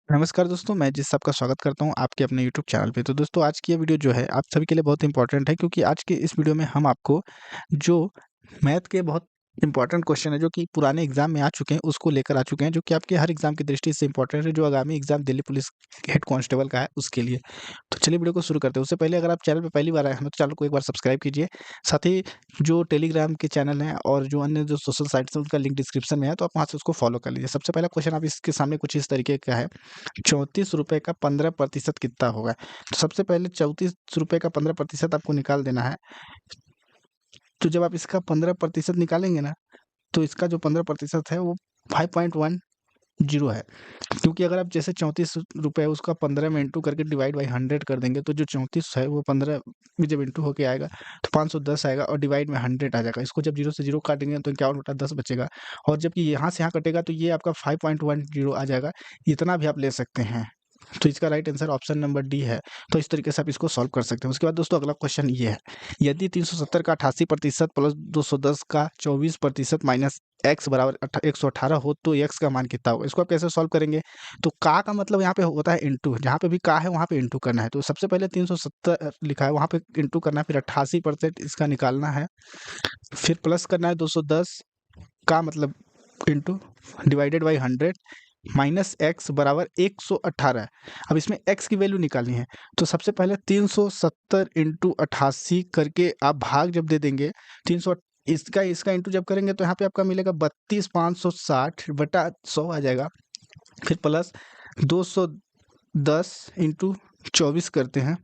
नमस्कार दोस्तों, मैं जिस सबका स्वागत करता हूँ आपके अपने यूट्यूब चैनल पे। तो दोस्तों आज की ये वीडियो जो है आप सभी के लिए बहुत इंपॉर्टेंट है क्योंकि आज के इस वीडियो में हम आपको जो मैथ के बहुत इंपॉर्टेंट क्वेश्चन है जो कि पुराने एग्जाम में आ चुके हैं उसको लेकर आ चुके हैं जो कि आपके हर एग्जाम की दृष्टि से इंपॉर्टेंट है जो आगामी exam Delhi police head constable का है उसके लिए। तो चलिए वीडियो को शुरू करते हैं। उससे पहले अगर आप चैनल पे पहली बार आए हैं तो चैनल को एक बार सब्सक्राइब कीजिए। साथ ही जो टेलीग्राम के चैनल हैं और जो अन्य जो सोशल साइट्स हैं उनका लिंक डिस्क्रिप्शन में है, तो आप वहाँ से उसको फॉलो कर लीजिए। सबसे पहला क्वेश्चन आप इसके सामने कुछ इस तरीके का है, 34 रुपए का 15% कितना होगा? तो सबसे पहले 34 रुपए का 15% आपको निकाल देना है। तो जब आप इसका 15% निकालेंगे ना, तो इसका जो 15% है वो 5.10 है। क्योंकि अगर आप जैसे 34 रुपए है उसका 15 में इंटू करके डिवाइड बाई 100 कर देंगे, तो जो 34 है वो 15 में जब इंटू होके आएगा तो 510 आएगा और डिवाइड में 100 आ जाएगा। इसको जब 0 से 0 काटेंगे तो 51/10 बचेगा और जबकि यहाँ से यहाँ कटेगा तो ये आपका 5.10 आ जाएगा। इतना भी आप ले सकते हैं। तो इसका right answer option number D है। तो इस तरीके से आप इसको सॉल्व कर सकते हैं। उसके बाद दोस्तों अगला क्वेश्चन ये है, यदि 370 का 88% प्लस 210 का 24% माइनस एक्स बराबर 118 हो तो एक्स का मान कितना होगा? इसको आप कैसे सॉल्व करेंगे? तो का मतलब यहाँ पे होता है इंटू, जहाँ पे भी का है वहाँ पे इंटू करना है। तो सबसे पहले 370 लिखा है वहाँ पे इंटू करना है, फिर 88% इसका निकालना है, फिर प्लस करना है 210 का मतलब into divided by 100 minus x बराबर 118 है। अब इसमें एक्स की वैल्यू निकालनी है। तो सबसे पहले 370 इंटू 88 करके आप भाग जब दे देंगे 300, इसका इसका इंटू जब करेंगे तो यहाँ पे आपका मिलेगा 32,560/100 आ जाएगा। फिर प्लस 210 इंटू 24 करते हैं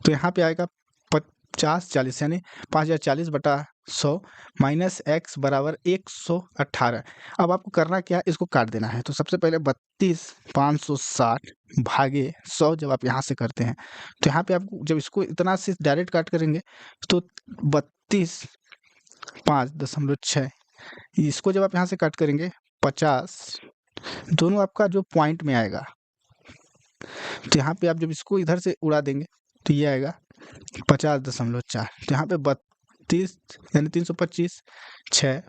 तो यहाँ पे आएगा 50/40 यानी 5040/100 माइनस एक्स बराबर 118। अब आपको करना क्या है, इसको काट देना है। तो सबसे पहले 32,560 भागे 100 जब आप यहाँ से करते हैं तो यहाँ पे आपको जब इसको इतना से डायरेक्ट काट करेंगे तो 32,5.6, इसको जब आप यहाँ से काट करेंगे 50, दोनों आपका जो पॉइंट में आएगा तो यहाँ पे आप जब इसको इधर से उड़ा देंगे तो ये आएगा 50.4। तो यहाँ पे 32 यानी 325 6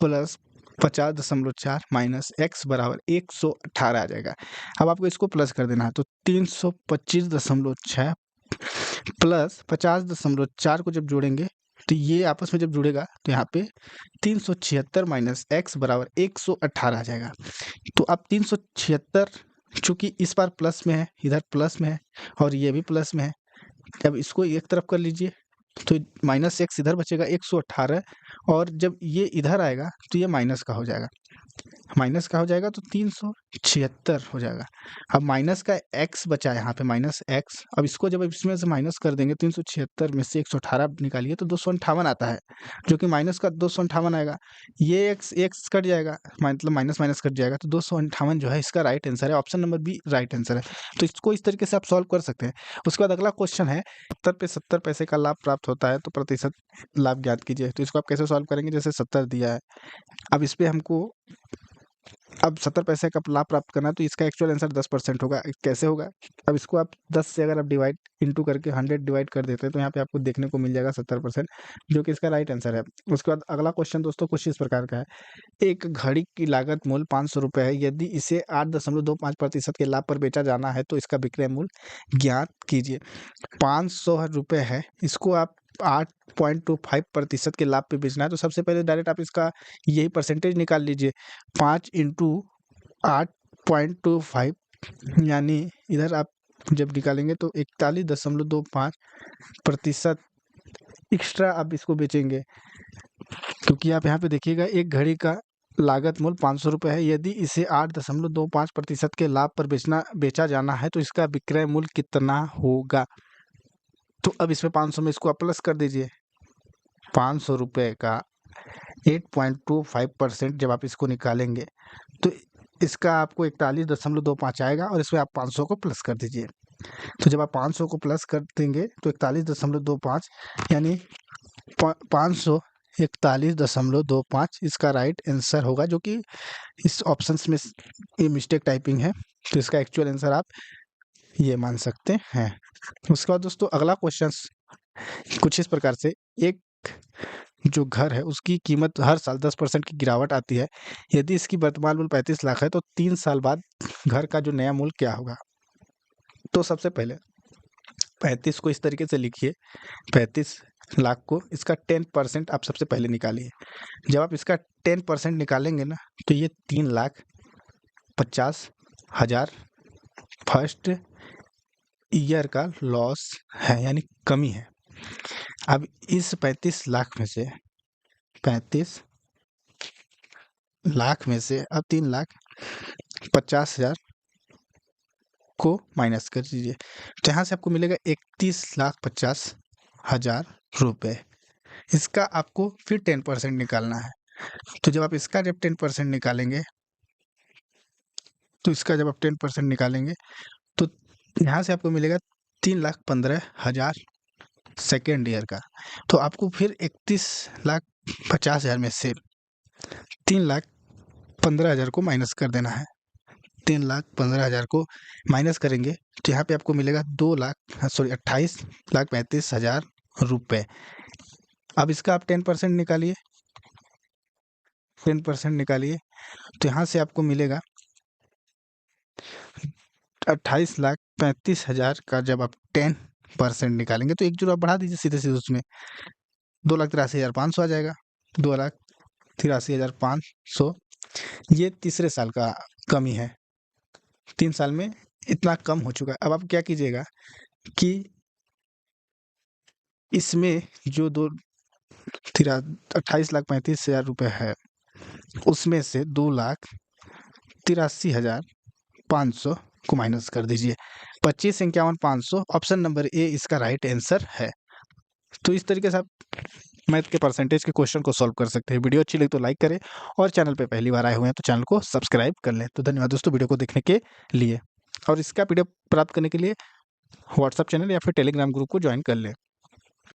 प्लस 50.4 माइनस एक्स बराबर 118 आ जाएगा। अब आपको इसको प्लस कर देना है। तो 325.6 प्लस 50.4 को जब जोड़ेंगे तो ये आपस में जब जुड़ेगा तो यहाँ पे 376 माइनस एक्स बराबर 118 आ जाएगा। तो अब 376 चूंकि इस बार प्लस में है, इधर प्लस में है और ये भी प्लस में है, जब इसको एक तरफ कर लीजिए तो माइनस एक्स इधर बचेगा 118 और जब ये इधर आएगा तो ये माइनस का हो जाएगा। माइनस का हो जाएगा तो 376 हो जाएगा। अब माइनस का एक्स बचा है यहाँ पे माइनस एक्स। अब इसको जब इसमें से माइनस कर देंगे 376 में से 118 निकालिए तो 258 आता है, जो कि माइनस का 258 आएगा। ये एक्स एक्स कट जाएगा, मतलब माइनस माइनस कट जाएगा, तो 258 जो है इसका राइट आंसर है। Option number B right answer है। तो इसको इस तरीके से आप सॉल्व कर सकते हैं। उसके बाद अगला क्वेश्चन है, 70 पे 70 पैसे का लाभ प्राप्त होता है तो प्रतिशत लाभ ज्ञात कीजिए। तो इसको आप कैसे सॉल्व करेंगे? जैसे 70 दिया है, अब इस पे हमको अब 70 पैसे का लाभ प्राप्त करना है तो इसका एक्चुअल आंसर 10% होगा। कैसे होगा? अब इसको आप 10 से अगर आप डिवाइड इंटू करके 100 डिवाइड कर देते हैं तो यहाँ पे आपको देखने को मिल जाएगा 70%, जो कि इसका राइट आंसर है। उसके बाद अगला क्वेश्चन दोस्तों कुछ इस प्रकार का है, एक घड़ी की लागत मूल्य 500 रुपये है, यदि इसे 8.25% के लाभ पर बेचा जाना है तो इसका विक्रय मूल्य ज्ञात कीजिए। 500 रुपये है, इसको आप 8.25% के लाभ पे बेचना है। तो सबसे पहले डायरेक्ट आप इसका यही परसेंटेज निकाल लीजिए, 5 इंटू 8.25, यानी इधर आप जब निकालेंगे तो 41.25% एक्स्ट्रा आप इसको बेचेंगे। क्योंकि आप यहाँ पे देखिएगा एक घड़ी का लागत मूल्य 500 रुपये है, यदि इसे 8.25% के लाभ पर बेचा जाना है तो इसका विक्रय मूल्य कितना होगा? तो अब इसमें 500 में इसको आप प्लस कर दीजिए। 500 रुपये का 8.25% जब आप इसको निकालेंगे तो इसका आपको 41.25 आएगा और इसमें आप 500 को प्लस कर दीजिए। तो जब आप 500 को प्लस कर देंगे तो 41.25 यानी 541.25 इसका राइट आंसर होगा, जो कि इस ऑप्शंस में ये मिस्टेक टाइपिंग है। तो इसका एक्चुअल आंसर आप ये मान सकते हैं। उसके बाद दोस्तों अगला क्वेश्चन कुछ इस प्रकार से, एक जो घर है उसकी कीमत हर साल 10% की गिरावट आती है। यदि इसकी वर्तमान मूल्य 35 लाख है तो 3 साल बाद घर का जो नया मूल्य क्या होगा? तो सबसे पहले 35 को इस तरीके से लिखिए, 35 लाख को इसका 10% आप सबसे पहले निकालिए। जब आप इसका 10% निकालेंगे ना तो ये 3,50,000 फर्स्ट ईयर का लॉस है, यानी कमी है। अब इस 35 लाख में से 35 लाख में से अब 3,50,000 को माइनस कर दीजिए, तो यहाँ से आपको मिलेगा 31,50,000 रुपये। इसका आपको फिर 10% निकालना है। तो जब आप इसका जब 10% निकालेंगे तो इसका जब आप 10% निकालेंगे तो यहाँ से आपको मिलेगा 3,15,000 सेकेंड ईयर का। तो आपको फिर 31,50,000 में से 3,15,000 को माइनस कर देना है। 3,15,000 को माइनस करेंगे तो यहाँ पे आपको मिलेगा 28,35,000 रुपये। अब इसका आप 10% निकालिए, 10% निकालिए तो यहाँ से आपको मिलेगा 28,35,000 का जब आप 10% निकालेंगे तो 1 जीरो आप बढ़ा दीजिए सीधे सीधे उसमें, 2,83,500 आ जाएगा। 2,83,500 ये तीसरे साल का कमी है। 3 साल में इतना कम हो चुका है। अब आप क्या कीजिएगा कि इसमें जो 28,35,000 रुपये है उसमें से 2,83,500 को माइनस कर दीजिए। 25,51,500 ऑप्शन नंबर ए इसका राइट आंसर है। तो इस तरीके से आप मैथ के परसेंटेज के क्वेश्चन को सॉल्व कर सकते हैं। वीडियो अच्छी लगी तो लाइक करें और चैनल पे पहली बार आए हुए हैं तो चैनल को सब्सक्राइब कर लें। तो धन्यवाद दोस्तों वीडियो को देखने के लिए, और इसका पीडीएफ प्राप्त करने के लिए व्हाट्सएप चैनल या फिर टेलीग्राम ग्रुप को ज्वाइन कर लें।